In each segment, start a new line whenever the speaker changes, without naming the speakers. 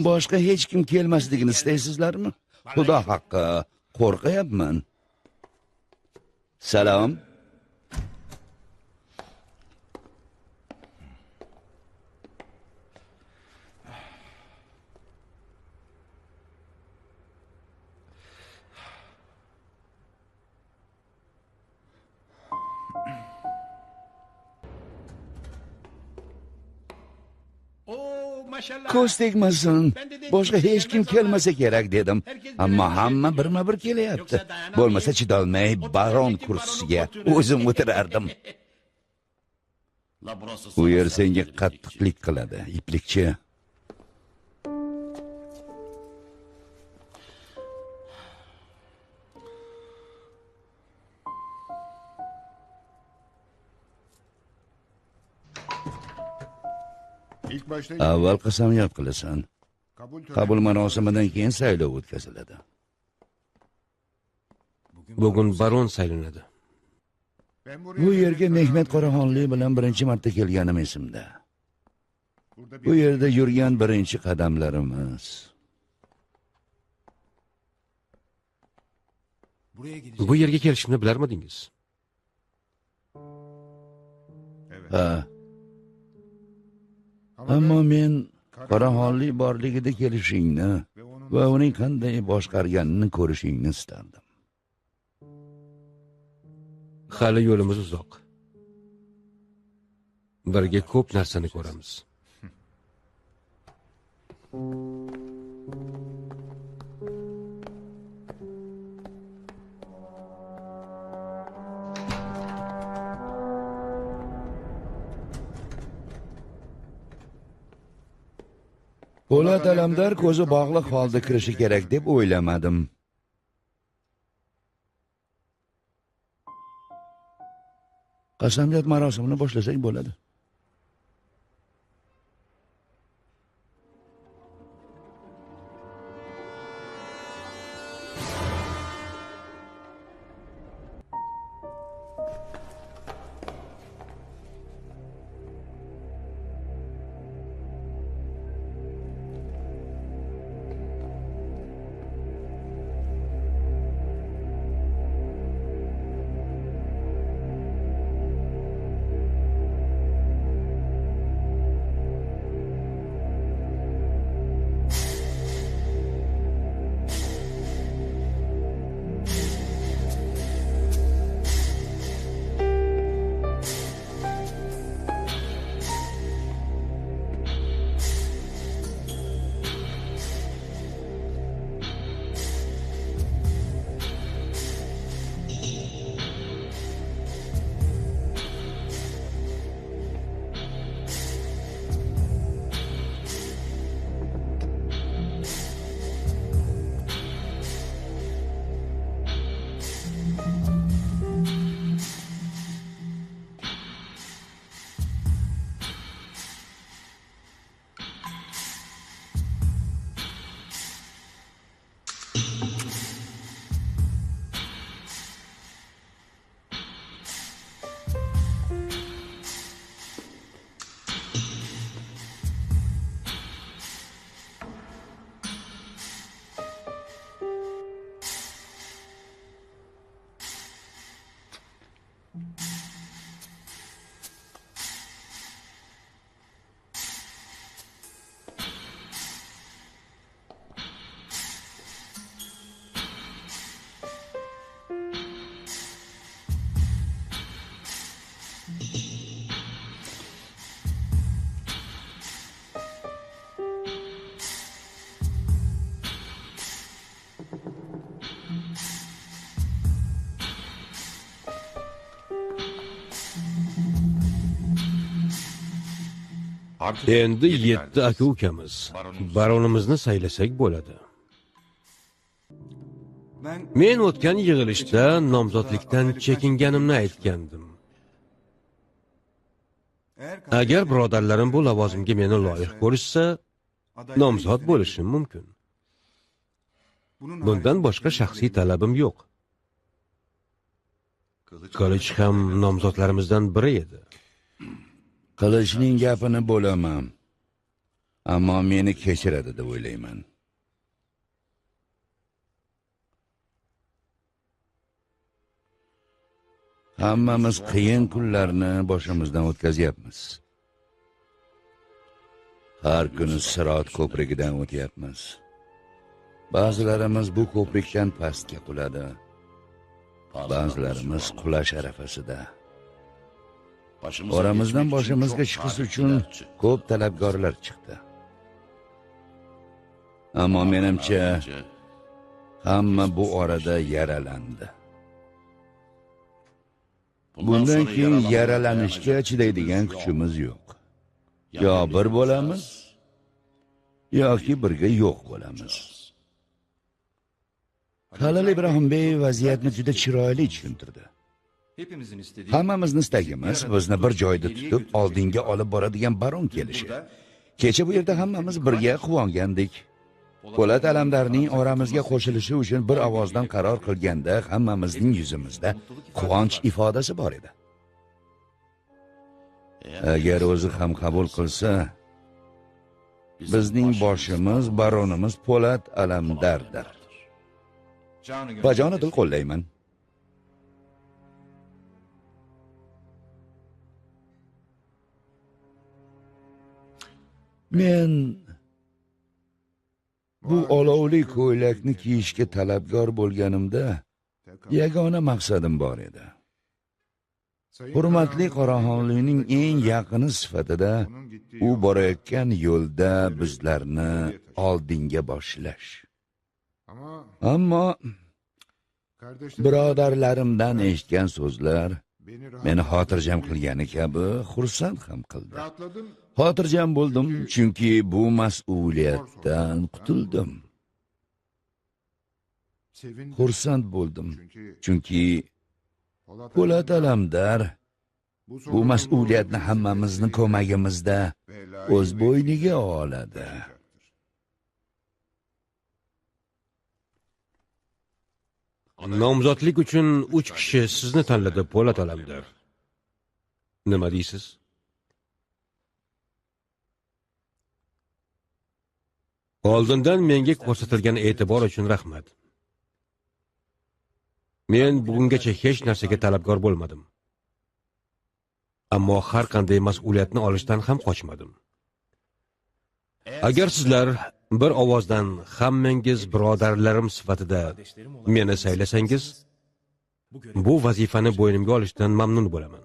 boshqa hech kim kelmasligini istaysizlarmi? Xudo haqqi, qo'rqayapman. Salom. Ko'z tegmasin. Boshqa hech kim kelmasa kerak dedim. Ammo hamma birma-bir kelyapti. Bo'lmasa chidolmay baron kursisiga o'zim o'tirardim. Bu yer senga qattiqlik qiladi, iplikchi. Avval qasamyod qilasan. Qabul marosimidan keyin saylov o'tkaziladi.
Bugun baron saylanadi.
Bu yerga Mehmet Qoraxonlik bilan birinchi marta kelganim esimda. Bu yerda yurgan birinchi qadamlarimiz.
Bu yerga kelishimni bilarmidingiz?
Ha. Ammo men Qoraxonlik borligida kelishingni va uning qanday boshqarganini ko'rishingni istardim.
Hali yo'limiz uzoq. Birga ko'p narsani ko'ramiz.
Po'lat Alamdar ko'zi bog'liq holda kirishi kerak deb o'ylamadim. Qasamyod marosimini boshlasak bo'ladi.
Endi 7 aka-ukamiz. Baronimizni saylasak bo'ladi. Men o'tgan yig'ilishda nomzodlikdan chekinganimni aytgandim. Agar birodarlarim bu lavozimga meni loyiq ko'rishsa, nomzod bo'lishim mumkin. Bundan boshqa shaxsiy talabim yo'q. Qilich ham nomzodlarimizdan biri edi.
Qilichning gapini bo'laman. ammo meni kechiradi deb o'ylayman. Hammamiz qiyin kunlarni boshimizdan o'tkazyapmiz. Har kuni Sirot ko'prigidan o'tyapmiz. Ba'zilarimiz bu ko'prikdan pastga quladi. Ba'zilarimiz qulash arafasida. Oramizdan boshimizga chiqish uchun ko'p talabgorlar chiqdi. Ammo menimcha hamma bu orada yaralandi. Bundan keyin yaralanishga chidaydigan kuchimiz yo'q. Yo bir bo'lamiz, yoki birga yo'q bo'lamiz. Halil Ibrohimbey vaziyatni juda chiroyli tushuntirdi. Hammamizning istagimiz bizni bir joyda tutib, oldinga olib boradigan baron kelishi. Kecha bu yerda hammamiz birga quvongandik. Po'lat Alamdarning oramizga qo'shilishi uchun bir ovozdan qaror qilganda hammamizning yuzimizda quvonch ifodasi bor edi. Agar o'zi ham qabul qilsa, bizning boshimiz baronimiz Po'lat Alamdardir. Bajonidil qo'llayman. Men bu olovli ko'ylakni kiyishga talabgor bo'lganimda yagona maqsadim bor edi. Hurmatli Qoraxonlikning eng yaqini sifatida u borayotgan yo'lda bizlarni oldinga boshlash. Ammo birodarlarimdan eshitgan so'zlar meni xotirjam qilgani kabi xursand ham qildi. Xotirjam bo'ldim, chunki bu mas'uliyatdan qutuldim. Xursand bo'ldim, chunki Po'lat Alamdar bu mas'uliyatni hammamizning ko'magimizda o'z bo'yniga oladi.
Nomzodlik uchun 3 kishi sizni tanladi, Po'lat Alamdar. Nima deysiz? Oldindan menga ko'rsatilgan e'tibor uchun rahmat. Men bugungacha hech narsaga talabgor bo'lmadim. Ammo har qanday mas'uliyatni olishdan ham qochmadim. Agar sizlar bir ovozdan hammangiz birodarlarim sifatida meni saylasangiz, bu vazifani bo'ynimga olishdan mamnun bo'laman.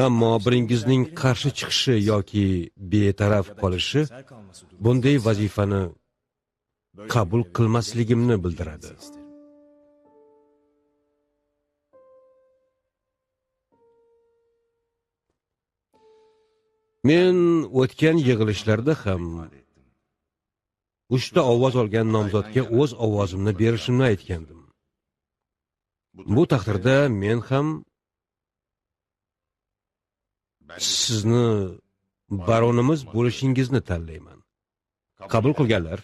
Ammo biringizning qarshi chiqishi yoki betaraf qolishi bunday vazifani qabul qilmasligimni bildiradi. Men o'tgan yig'ilishlarda ham 3 ta ovoz olgan nomzodga o'z ovozimni berishimni aytgandim. Bu taqdirda men ham sizni baronimiz bo'lishingizni tanlayman. Qabul qilganlar?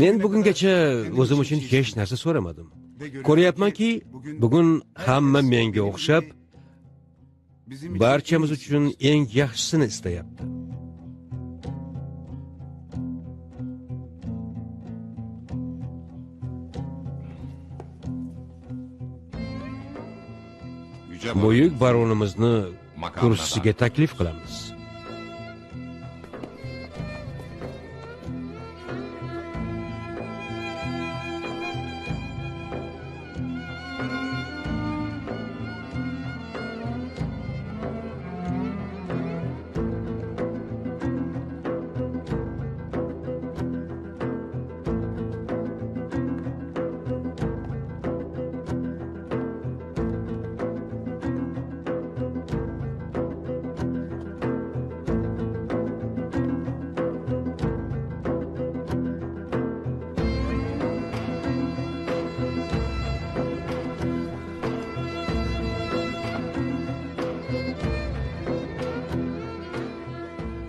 Men bugungacha o'zim uchun hech narsa so'ramadim. Ko'ryapmanki, bugun hamma menga o'xshab barchamiz uchun eng yaxshisini istayapti. Buyuk baronimizni kursisiga taklif qilamiz.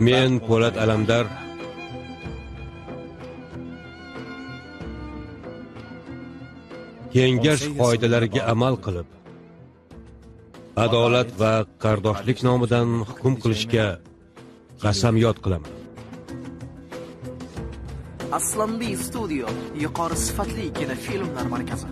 Men Po'lat Alamdar kengash qoidalariga amal qilib, adolat va qardoshlik nomidan hukm qilishga qasamyod qilaman.
Aslanbey Studio yuqori sifatli kinofilmlar markazi.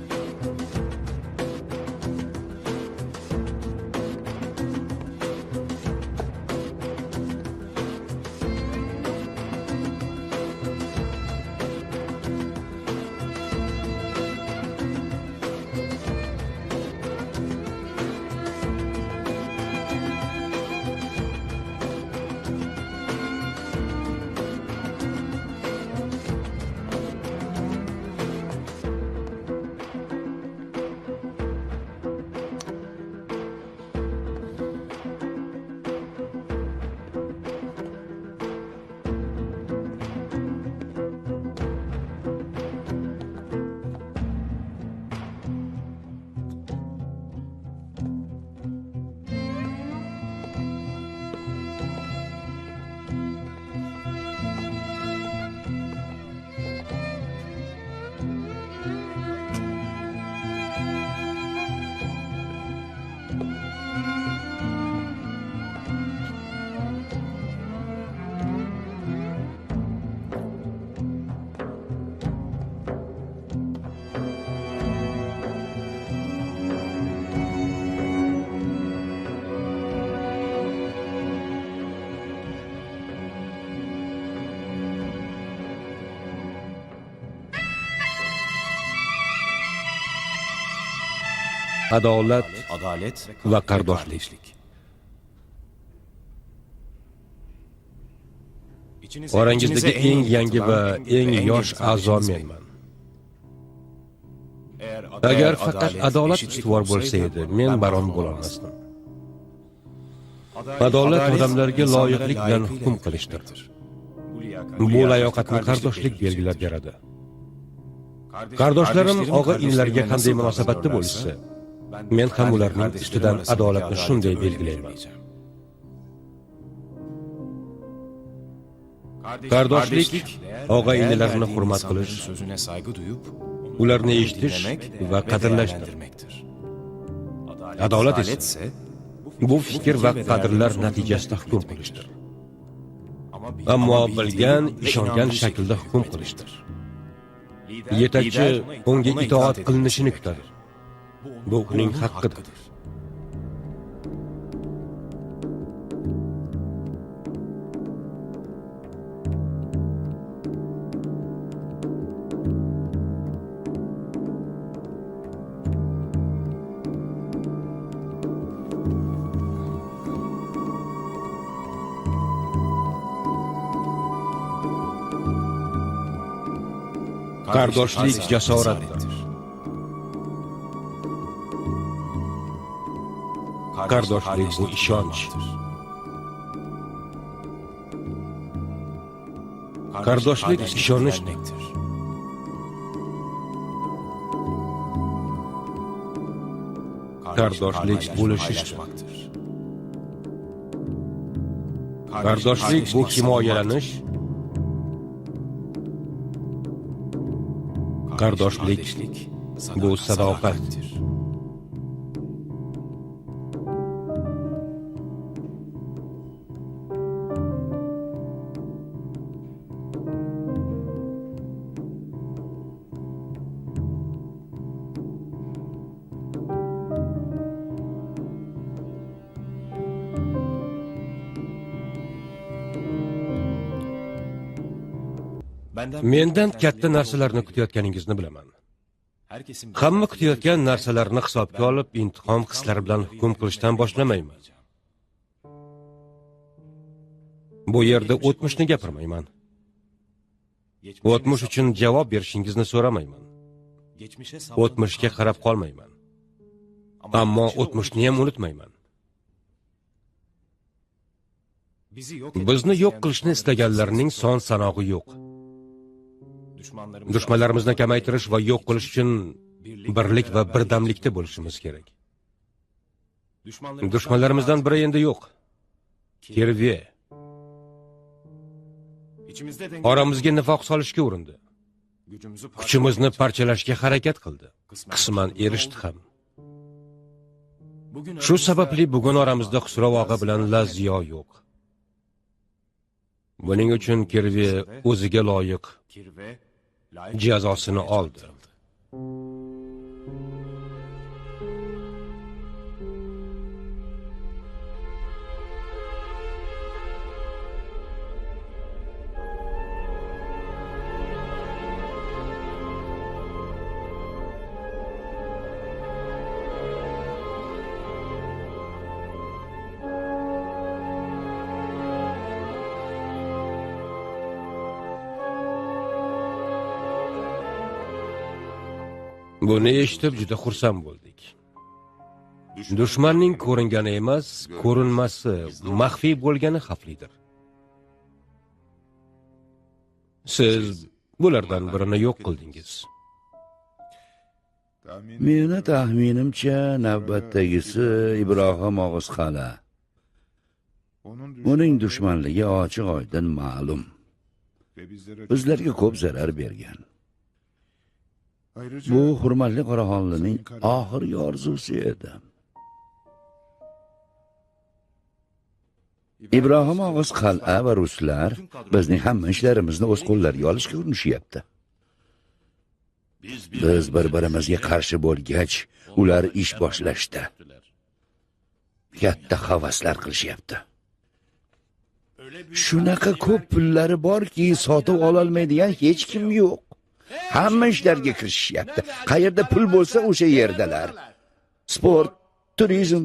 Adolat va qardoshlik. Orangizdagi eng yangi va eng yosh a'zo menman. Agar faqat adolat ustuvor bo'lsa edi, men baron bo'la olmasdim. Adolat odamlarga loyiqlik bilan hukm qilishdir. Bu layoqatni qardoshlik belgilab beradi. Qardoshlarim og'a-inlarga qanday munosabatda bo'lishsa, men ham ularning ustidan adolatni shunday belgilayman. Qardoshlik og'a-inlarni hurmat qilish, ularni eshitish va qadrlashdir. Adolat esa bu fikr va qadrlar natijasida hukm qilishdir. Ammo bilgan, ishongan shaklda hukm qilishdir. Yetakchi unga itoat qilinishini kutadi. Bu uning haqqidir. Qardoshlik jasoratdir. Qardoshlik bu ishonch. Qardoshlik ishonishdir. Qardoshlik bo'lishishdir. Qardoshlik bu himoyalanish. Qardoshlik bu sadoqat. Mendan katta narsalarni kutayotganingizni bilaman. Hamma kutayotgan narsalarni hisobga olib, intiqom hislari bilan hukm qilishdan boshlamayman. Bu yerda o'tmishni gapirmayman. O'tmish uchun javob berishingizni so'ramayman. O'tmishga qarab qolmayman. Ammo o'tmishni ham unutmayman. Bizni yo'q qilishni istaganlarning son sanog'i yo'q. Dushmanlarimizni kamaytirish va yo'q qilish uchun birlik va birdamlikda bo'lishimiz kerak. Dushmanlarimizdan biri endi yo'q. Kirve. Oramizga nifoq solishga urindi. Kuchimizni parchalashga harakat qildi. Qisman erishdi ham. Shu sababli bugun oramizda Xusrov og'a bilan Laziyo yo'q. Buning uchun Kirve o'ziga loyiq jazosini oldi. Buni eshitib juda xursand bo'ldik. Dushmanning ko'ringani emas, ko'rinmasi, maxfiy bo'lgani xavflidir. Siz bulardan birini yo'q qildingiz.
Meni taxminimcha navbatdagisi Ibrohim Og'izqal'a. Uning dushmanligi ochiq-oydin ma'lum. Bizlarga ko'p zarar bergan. Bu hurmatli Qoraxonlining oxirgi orzusi edi. Ibrohim Og'izqal'a va ruslar bizning hamma ishlarimizni o'z qo'llariga olishga urinishyapti. Biz bir-birimizga qarshi bo'lgach, ular ish boshlashdi. Katta havaslar qilishyapti. Shunaqa ko'p pullari borki, sotib ololmaydigan hech kim yo'q. Hamma ishlarga kirishyapti. Qayerda pul bo'lsa, o'sha yerdalar. Sport, turizm,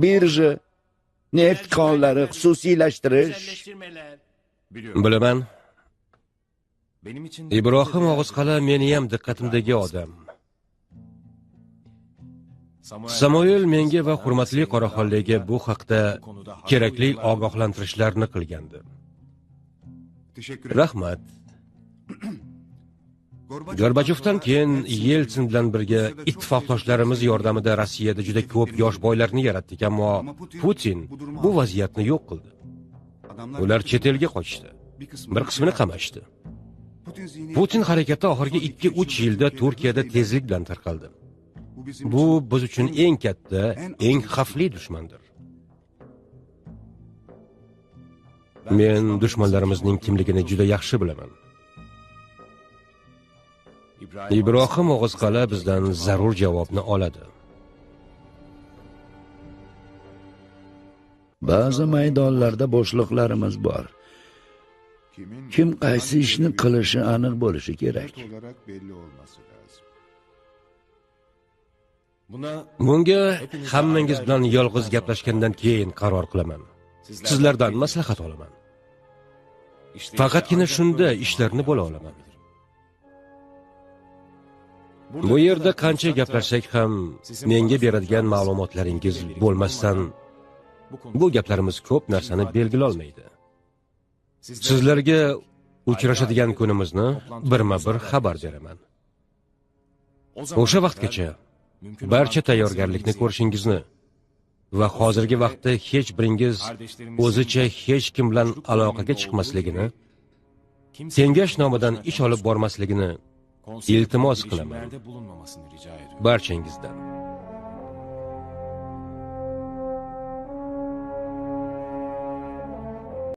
birja, neft konlari xususiylashtirish.
Bilaman. Ibrohim Og'izqal'a meni ham diqqatimdagi odam. Samoyel menga va hurmatli Qoraxonliga bu haqda kerakli ogohlantirishlarni qilgandi. Rahmat. Gorbachevdan keyin Yeltsin bilan birga ittifoqdoshlarimiz yordamida Rossiyada juda ko'p yosh boylarni yaratdik, ammo Putin bu vaziyatni yo'q qildi. Ular chet elga qochdi. Bir qismini qamashdi. Putin harakati oxirgi 2-3 yilda Turkiyada tezlik bilan tarqaldi. Bu biz uchun eng katta, eng xavfli dushmandir. Men dushmanlarimizning kimligini juda yaxshi bilaman. Ibrohim Og'izqal'a bizdan zarur javobni oladi.
Ba'zi maydonlarda boshliqlarimiz bor. Kim qaysi ishni qilishi aniq bo'lishi kerak.
Bunga hammangiz bilan yolg'iz gaplashgandan keyin qaror qilaman. Sizlardan maslahat olaman. Faqatgina shunda ishlarni bo'la olaman. Bu yerda qancha gaplashsak ham menga beradigan ma'lumotlaringiz bo'lmasdan bu gaplarimiz ko'p narsani belgilolmaydi. Sizlarga uchrashadigan kunimizni birma-bir xabar beraman. O'sha vaqtgacha barcha tayyorgarlikni ko'rishingizni va hozirgi vaqtda hech biringiz o'zicha hech kim bilan aloqaga chiqmasligini, kengash nomidan ish olib bormasligini iltimos qilaman barchangizdan.